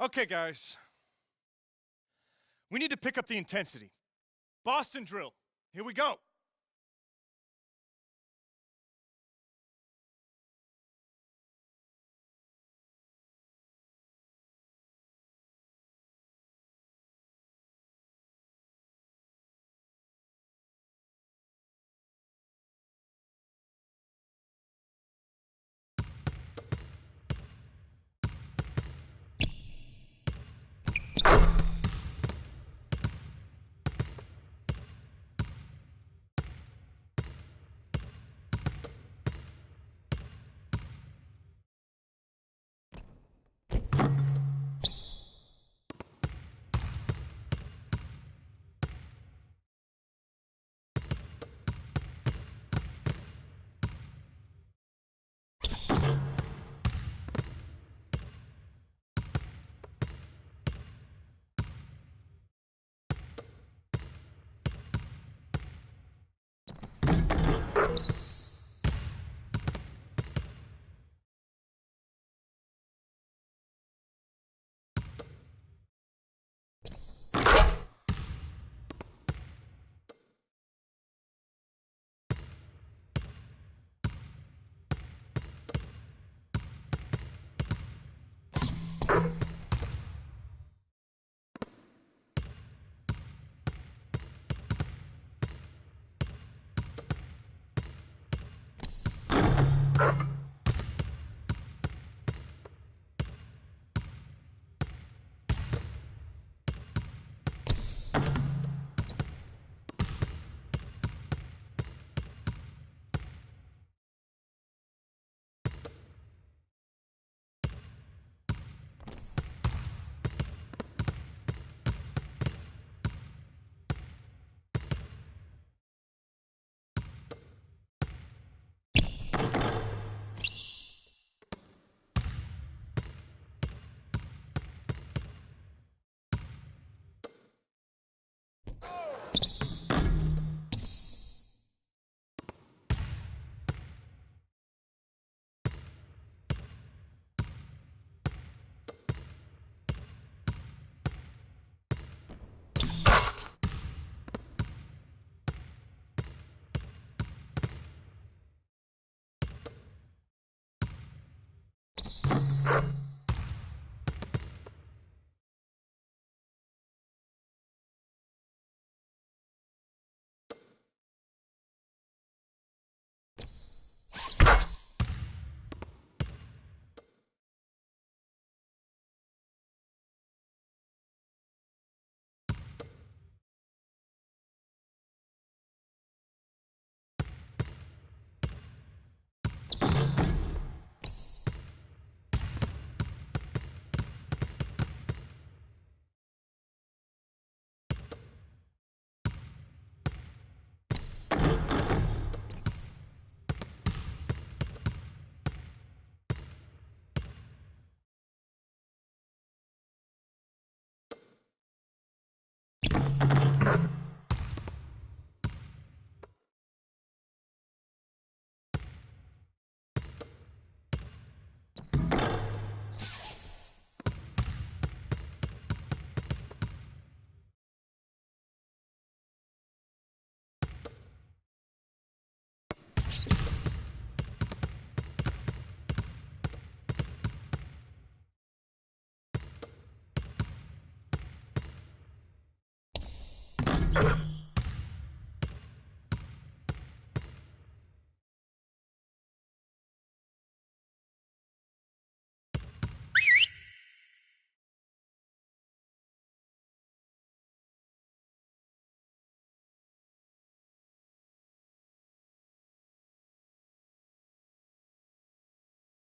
Okay, guys. We need to pick up the intensity. Boston drill. Here we go.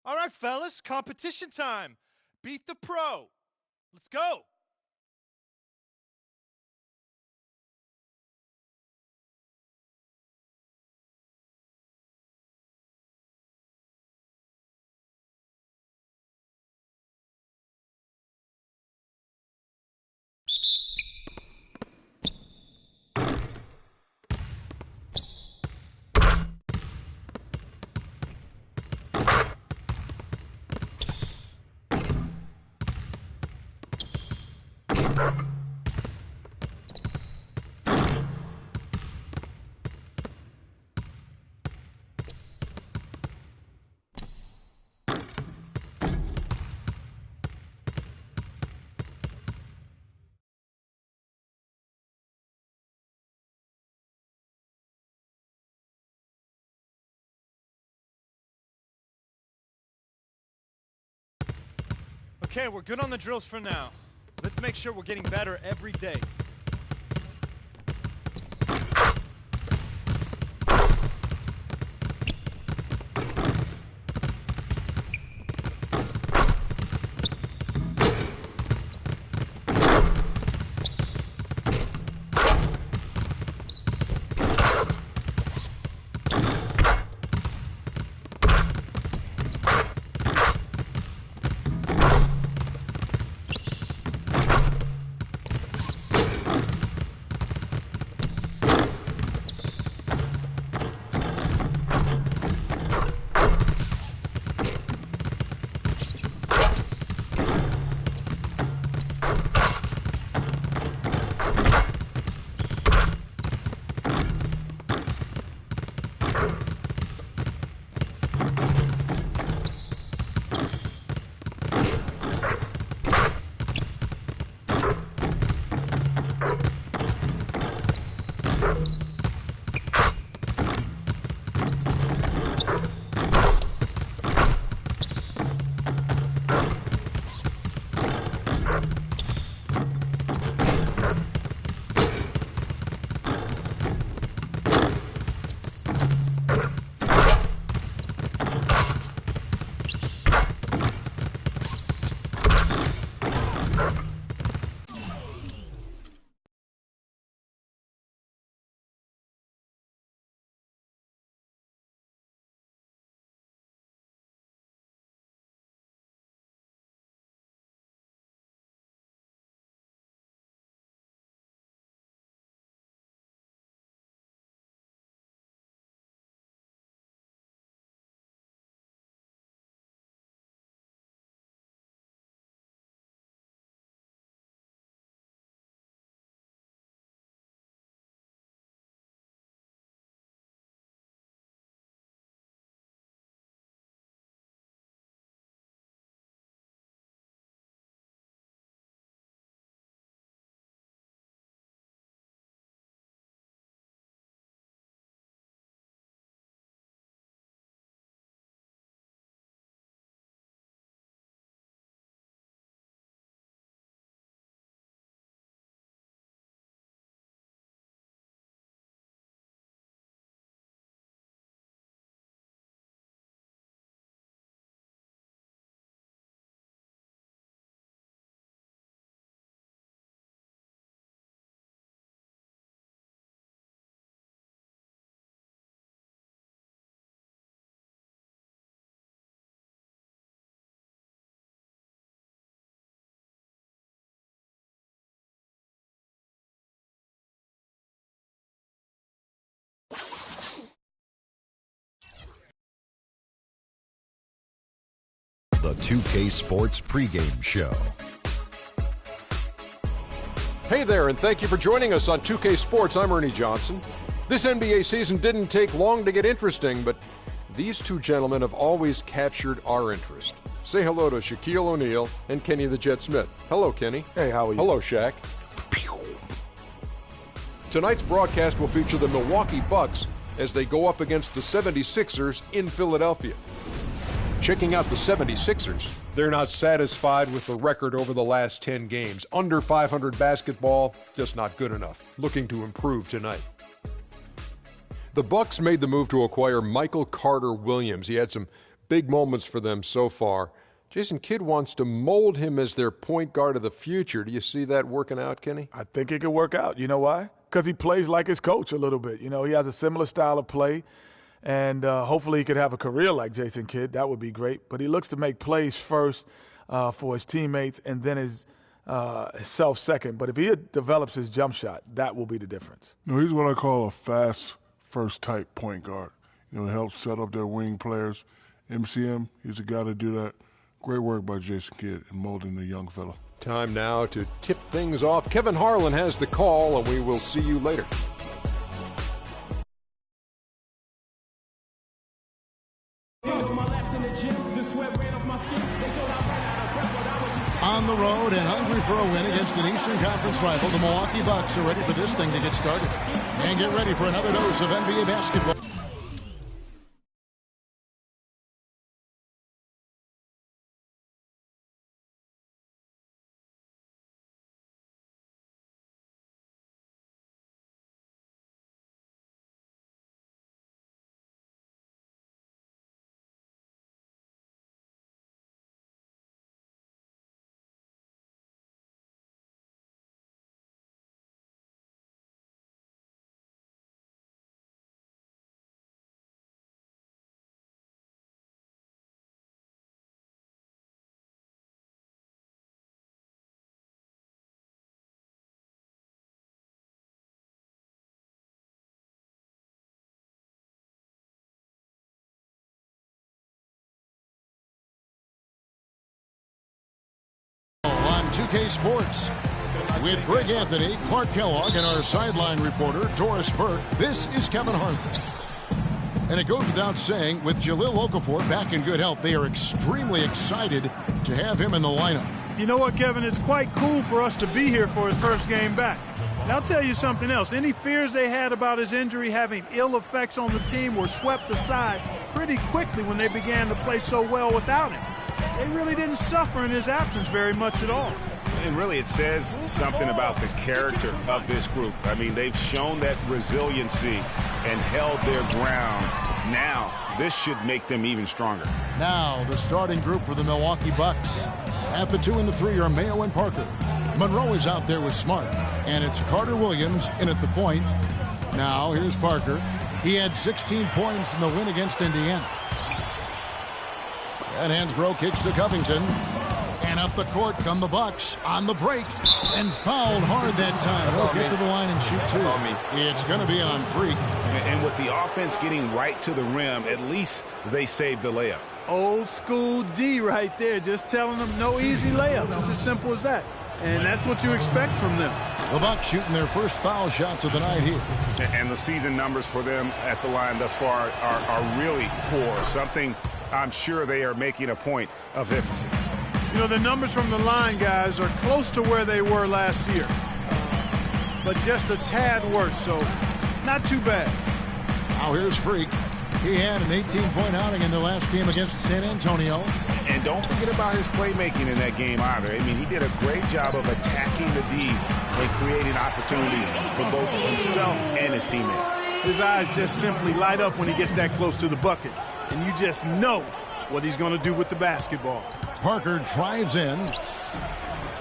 All right, fellas, competition time. Beat the pro. Let's go. Okay, we're good on the drills for now. Let's make sure we're getting better every day. The 2K Sports pregame show. Hey there, and thank you for joining us on 2K Sports. I'm Ernie Johnson. This NBA season didn't take long to get interesting, but these two gentlemen have always captured our interest. Say hello to Shaquille O'Neal and Kenny the Jet Smith. Hello, Kenny. Hey, how are you? Hello, Shaq. Tonight's broadcast will feature the Milwaukee Bucks as they go up against the 76ers in Philadelphia. Checking out the 76ers, they're not satisfied with the record over the last 10 games. Under 500 basketball, just not good enough. Looking to improve tonight. The Bucks made the move to acquire Michael Carter-Williams. He had some big moments for them so far. Jason Kidd wants to mold him as their point guard of the future. Do you see that working out, Kenny? I think it could work out. You know why? Because he plays like his coach a little bit. You know, he has a similar style of play. And hopefully he could have a career like Jason Kidd. That would be great. But he looks to make plays first for his teammates and then himself second. But if he develops his jump shot, that will be the difference. No, he's what I call a fast first type point guard. You know, helps set up their wing players. MCM, he's the guy to do that. Great work by Jason Kidd in molding the young fella. Time now to tip things off. Kevin Harlan has the call, and we will see you later. On the road and hungry for a win against an Eastern Conference rival, the Milwaukee Bucks are ready for this thing to get started. And get ready for another dose of NBA basketball. On 2K Sports, with Greg Anthony, Clark Kellogg, and our sideline reporter, Doris Burke, this is Kevin Harlan. And it goes without saying, with Jahlil Okafor back in good health, they are extremely excited to have him in the lineup. You know what, Kevin? It's quite cool for us to be here for his first game back. And I'll tell you something else. Any fears they had about his injury having ill effects on the team were swept aside pretty quickly when they began to play so well without him. They really didn't suffer in his absence very much at all. And really, it says something about the character of this group. I mean, they've shown that resiliency and held their ground. Now, this should make them even stronger. Now, the starting group for the Milwaukee Bucks. At the 2 and the 3 are Mayo and Parker. Monroe is out there with Smart. And it's Carter Williams in at the point. Now, here's Parker. He had 16 points in the win against Indiana. And Hansbrough kicks to Covington. And up the court come the Bucks on the break. And fouled hard that time. They'll get to the line and shoot two. It's going to be on Freak. And with the offense getting right to the rim, at least they saved the layup. Old school D right there, just telling them no easy layups. It's as simple as that. And that's what you expect from them. The Bucks shooting their first foul shots of the night here. And the season numbers for them at the line thus far are really poor. Something I'm sure they are making a point of emphasis. You know, the numbers from the line, guys, are close to where they were last year. But just a tad worse, so not too bad. Now here's Freak. He had an 18-point outing in their last game against San Antonio. And don't forget about his playmaking in that game either. I mean, he did a great job of attacking the D and creating opportunities for both himself and his teammates. His eyes just simply light up when he gets that close to the bucket. And you just know what he's going to do with the basketball. Parker drives in.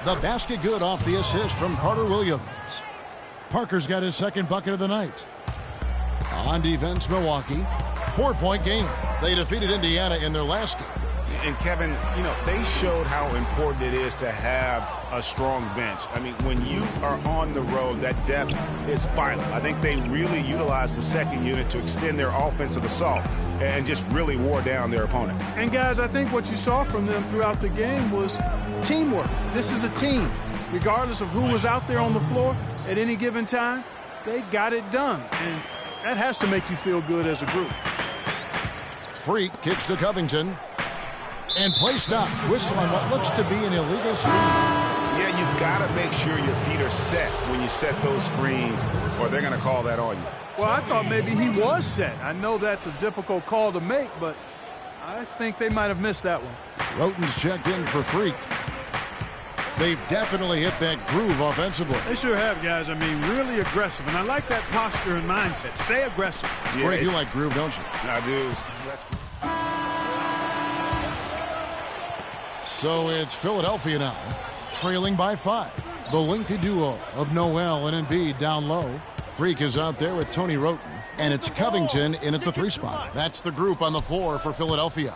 The basket good off the assist from Carter Williams. Parker's got his second bucket of the night. On defense, Milwaukee. 4-point game. They defeated Indiana in their last game. And Kevin, you know, they showed how important it is to have a strong bench. I mean, when you are on the road, that depth is vital. I think they really utilized the second unit to extend their offensive assault and just really wore down their opponent. And guys, I think what you saw from them throughout the game was teamwork. This is a team. Regardless of who was out there on the floor at any given time, they got it done. And that has to make you feel good as a group. Freak kicks to Covington. And play stops. Whistle on what looks to be an illegal screen. Yeah, you've got to make sure your feet are set when you set those screens, or they're going to call that on you. Well, I thought maybe he was set. I know that's a difficult call to make, but I think they might have missed that one. Roten's checked in for Freak. They've definitely hit that groove offensively. They sure have, guys. I mean, really aggressive. And I like that posture and mindset. Stay aggressive. Yeah, Greg, you like groove, don't you? I do. So it's Philadelphia now, trailing by 5. The lengthy duo of Noel and Embiid down low. Freak is out there with Tony Roten. And it's Covington in at the 3 spot. That's the group on the floor for Philadelphia.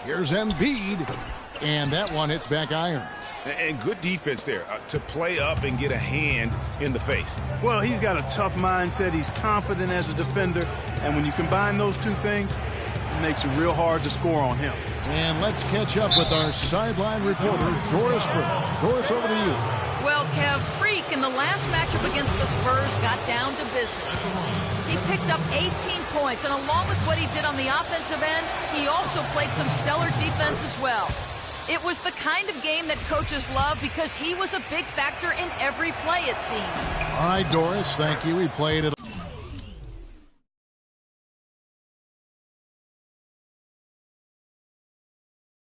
Here's Embiid. And that one hits back iron. And good defense there to play up and get a hand in the face. Well, he's got a tough mindset. He's confident as a defender. And when you combine those two things, and makes it real hard to score on him. And let's catch up with our sideline reporter, Doris Burke. Doris, over to you. Well, Kev, Freak in the last matchup against the Spurs got down to business. He picked up 18 points, and along with what he did on the offensive end, he also played some stellar defense as well. It was the kind of game that coaches love because he was a big factor in every play, it seemed. All right, Doris, thank you. We played it.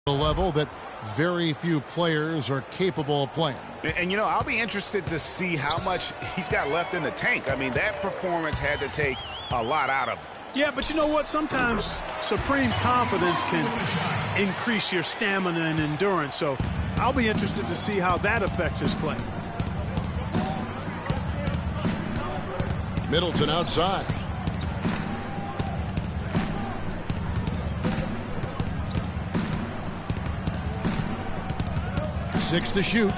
A level that very few players are capable of playing. And, you know, I'll be interested to see how much he's got left in the tank. I mean, that performance had to take a lot out of him. Yeah, but you know what? Sometimes supreme confidence can increase your stamina and endurance. So I'll be interested to see how that affects his play. Middleton outside. Six to shoot.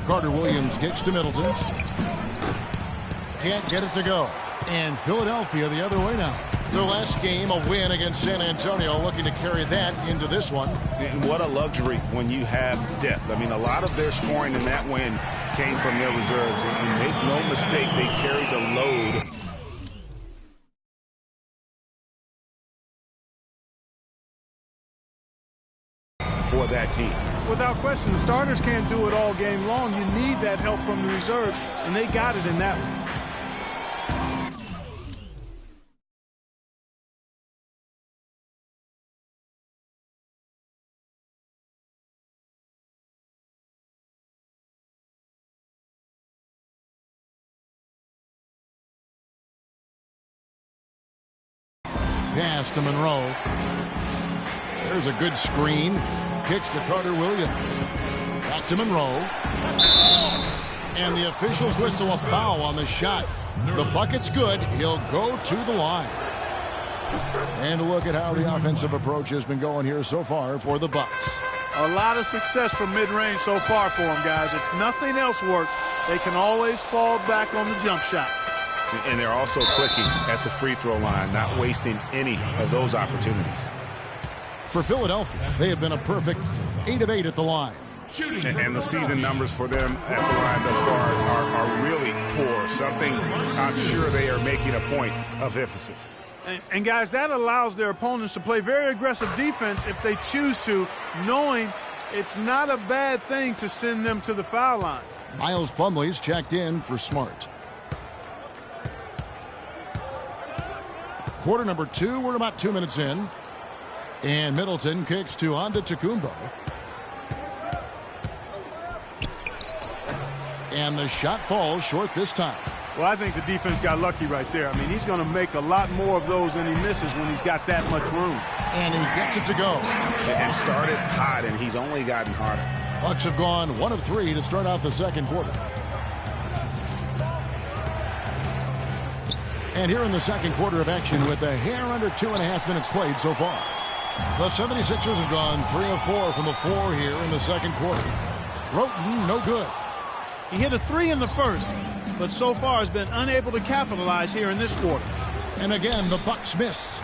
Carter Williams kicks to Middleton. Can't get it to go. And Philadelphia the other way now. Their last game, a win against San Antonio, looking to carry that into this one. And what a luxury when you have depth. I mean, a lot of their scoring in that win came from their reserves. And make no mistake, they carried the load. For that team. Without question, the starters can't do it all game long. You need that help from the reserves, and they got it in that one. Pass to Monroe. There's a good screen. Kicks to Carter Williams. Back to Monroe. And the officials whistle a foul on the shot. The bucket's good. He'll go to the line. And look at how the offensive approach has been going here so far for the Bucks. A lot of success from mid-range so far for them, guys. If nothing else works, they can always fall back on the jump shot. And they're also clicking at the free throw line, not wasting any of those opportunities. For Philadelphia, they have been a perfect 8 of 8 at the line. And the season numbers for them at the line thus far are really poor. Something I'm sure they are making a point of emphasis. And guys, that allows their opponents to play very aggressive defense if they choose to, knowing it's not a bad thing to send them to the foul line. Miles Plumlee's checked in for Smart. Quarter number 2, we're about 2 minutes in. And Middleton kicks to Antetokounmpo. And the shot falls short this time. Well, I think the defense got lucky right there. I mean, he's going to make a lot more of those than he misses when he's got that much room. And he gets it to go. And started hot, and he's only gotten hotter. Bucks have gone 1 of 3 to start out the second quarter. And here in the second quarter of action with a hair under 2.5 minutes played so far. The 76ers have gone 3 of 4 from the floor here in the second quarter. Roten, no good. He hit a 3 in the first, but so far has been unable to capitalize here in this quarter. And again, the Bucks miss.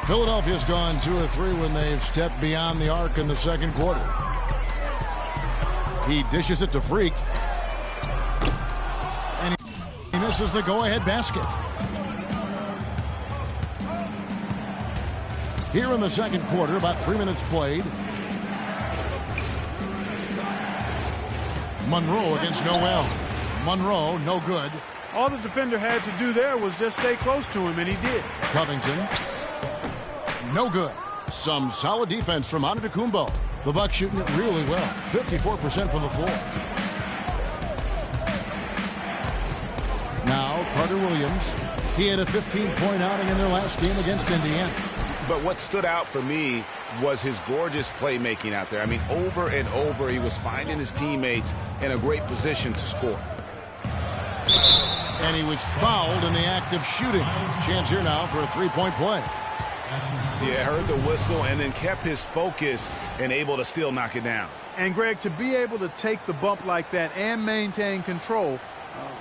Philadelphia's gone 2 of 3 when they've stepped beyond the arc in the second quarter. He dishes it to Freak. And he misses the go-ahead basket. Here in the second quarter, about 3 minutes played. Monroe against Noel. Monroe, no good. All the defender had to do there was just stay close to him, and he did. Covington, no good. Some solid defense from Antetokounmpo. The Bucks shooting it really well, 54% from the floor. Now, Carter Williams. He had a 15-point outing in their last game against Indiana. But what stood out for me was his gorgeous playmaking out there. I mean, over and over, he was finding his teammates in a great position to score. And he was fouled in the act of shooting. Chance here now for a three-point play. Yeah, heard the whistle and then kept his focus and able to still knock it down. And, Greg, to be able to take the bump like that and maintain control,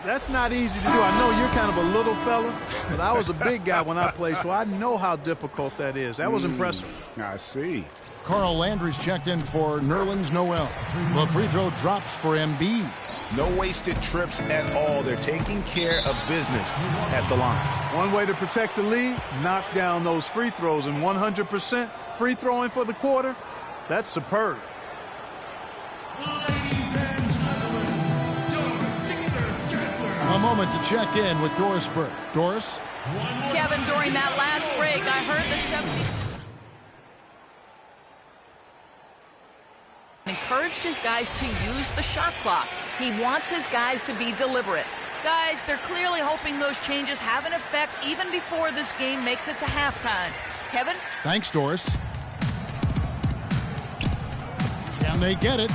That's not easy to do. I know you're kind of a little fella, but I was a big guy when I played, so I know how difficult that is. That was impressive. I see. Carl Landry's checked in for Nerlens Noel. The free throw drops for Embiid. No wasted trips at all. They're taking care of business at the line. One way to protect the lead, knock down those free throws, and 100% free throwing for the quarter, that's superb. A moment to check in with Doris Burke. Doris? Kevin, during that last break, I heard the 70s encouraged his guys to use the shot clock. He wants his guys to be deliberate. Guys, they're clearly hoping those changes have an effect even before this game makes it to halftime. Kevin? Thanks, Doris. Can they get it?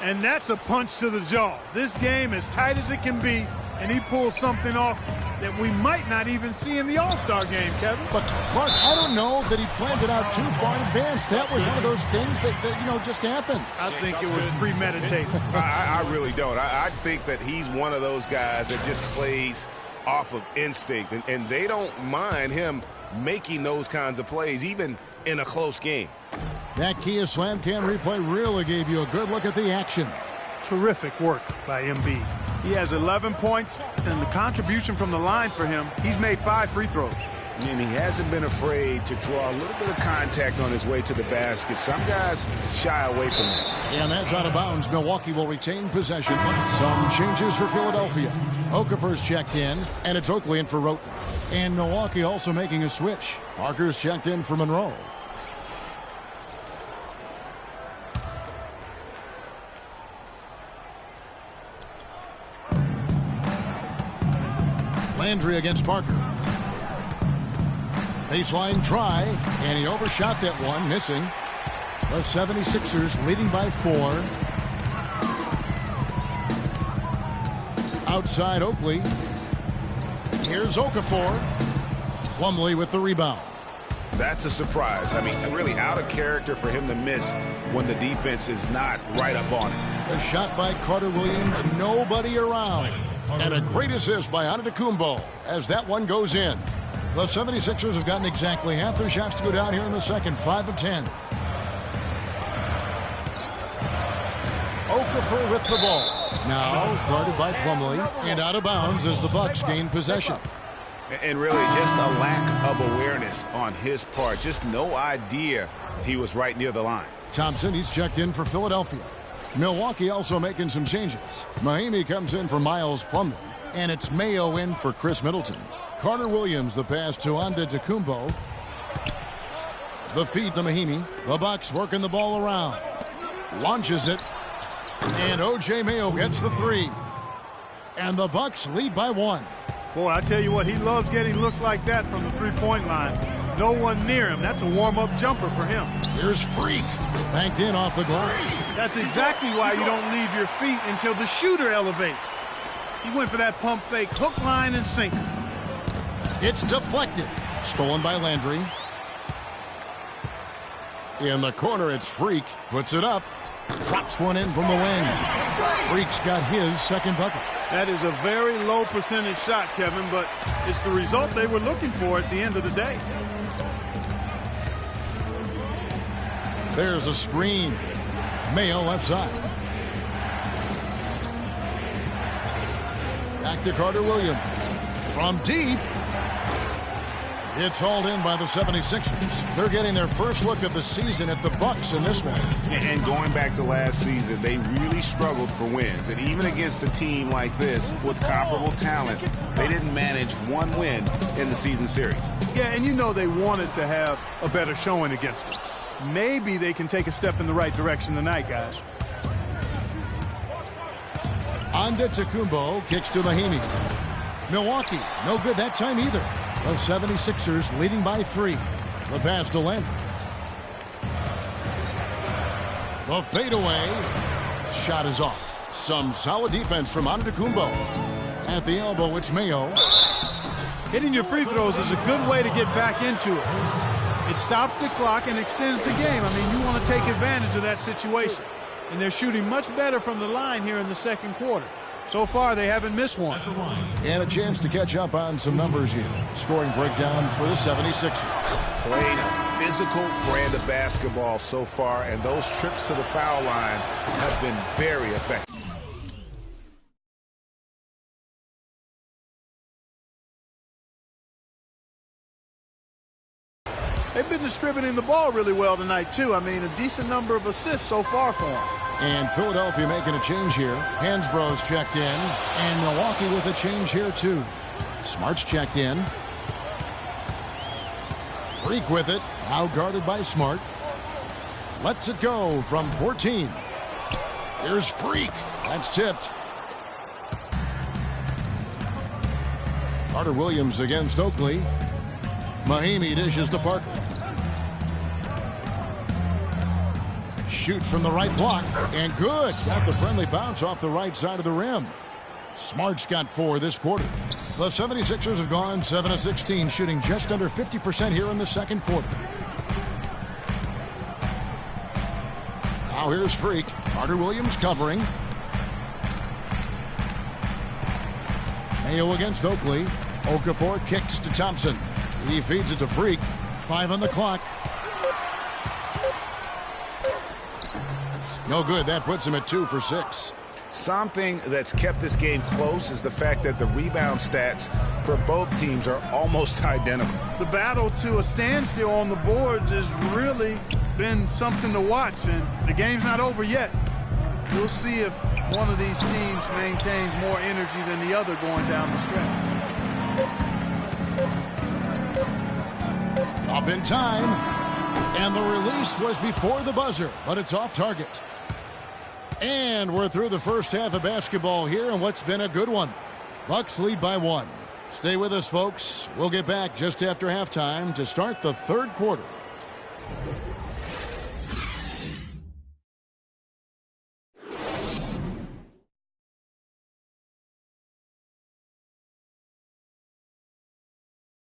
And that's a punch to the jaw. This game as tight as it can be, and he pulls something off that we might not even see in the All-Star game, Kevin. But, Clark, I don't know that he planned it out too far in advance. That was one of those things that just happened. I think it was premeditated. I really don't. I think that he's one of those guys that just plays off of instinct, and they don't mind him making those kinds of plays, even in a close game. That Kia Slam Cam replay really gave you a good look at the action. Terrific work by Embiid. He has 11 points, and the contribution from the line for him, he's made 5 free throws. And he hasn't been afraid to draw a little bit of contact on his way to the basket. Some guys shy away from that. And that's out of bounds. Milwaukee will retain possession. Some changes for Philadelphia. Okafor's checked in, and it's Oakley in for Roten. And Milwaukee also making a switch. Parker's checked in for Monroe. Landry against Parker. Baseline try, and he overshot that one, missing. The 76ers leading by 4. Outside Oakley. Here's Okafor. Plumlee with the rebound. That's a surprise. I mean, really out of character for him to miss when the defense is not right up on him. A shot by Carter Williams, nobody around. And a great assist by Antetokounmpo as that one goes in. The 76ers have gotten exactly half their shots to go down here in the second, 5 of 10. Okafor with the ball. Now guarded by Plumlee and out of bounds as the Bucks gain possession. And really just a lack of awareness on his part. Just no idea he was right near the line. Thompson, he's checked in for Philadelphia. Milwaukee also making some changes. Mahimi comes in for Miles Plumlee, and it's Mayo in for Chris Middleton. Carter Williams, the pass to Antetokounmpo. The feed to Mahimi. The Bucks working the ball around. Launches it. And O.J. Mayo gets the 3. And the Bucks lead by 1. Boy, I tell you what, he loves getting looks like that from the three-point line. No one near him. That's a warm-up jumper for him. Here's Freak. Banked in off the glass. That's exactly why you don't leave your feet until the shooter elevates. He went for that pump fake, hook, line, and sinker. It's deflected. Stolen by Landry. In the corner, it's Freak. Puts it up. Drops one in from the wing. Freak's got his second bucket. That is a very low percentage shot, Kevin, but it's the result they were looking for at the end of the day. There's a screen. Mayo left side. Back to Carter Williams. From deep. It's hauled in by the 76ers. They're getting their first look of the season at the Bucks in this one. And going back to last season, they really struggled for wins. And even against a team like this with comparable talent, they didn't manage one win in the season series. Yeah, and you know they wanted to have a better showing against them. Maybe they can take a step in the right direction tonight, guys. Antetokounmpo kicks to Mahimi. Milwaukee, no good that time either. The 76ers leading by 3. The pass to Landry. The fadeaway. Shot is off. Some solid defense from Antetokounmpo. At the elbow, it's Mayo. Hitting your free throws is a good way to get back into it. It stops the clock and extends the game. I mean, you want to take advantage of that situation. and they're shooting much better from the line here in the second quarter. So far, they haven't missed one. And a chance to catch up on some numbers here. Scoring breakdown for the 76ers. Playing a physical brand of basketball so far, and those trips to the foul line have been very effective. They've been distributing the ball really well tonight, too. I mean, a decent number of assists so far for them. And Philadelphia making a change here. Hansbrough's checked in. And Milwaukee with a change here, too. Smart's checked in. Freak with it. Now guarded by Smart. Lets it go from 14. Here's Freak. That's tipped. Carter Williams against Oakley. Mahimi dishes to Parker. Shoot from the right block. And good. Got the friendly bounce off the right side of the rim. Smart's got 4 this quarter. The 76ers have gone 7 of 16, shooting just under 50% here in the second quarter. Now here's Freak. Carter Williams covering. Mayo against Oakley. Okafor kicks to Thompson. He feeds it to Freak. 5 on the clock. No good. That puts him at 2 for 6. Something that's kept this game close is the fact that the rebound stats for both teams are almost identical. The battle to a standstill on the boards has really been something to watch, and the game's not over yet. We'll see if one of these teams maintains more energy than the other going down the stretch. Up in time, and the release was before the buzzer, but it's off target. And we're through the first half of basketball here, and what's been a good one. Bucks lead by 1. Stay with us, folks. We'll get back just after halftime to start the third quarter.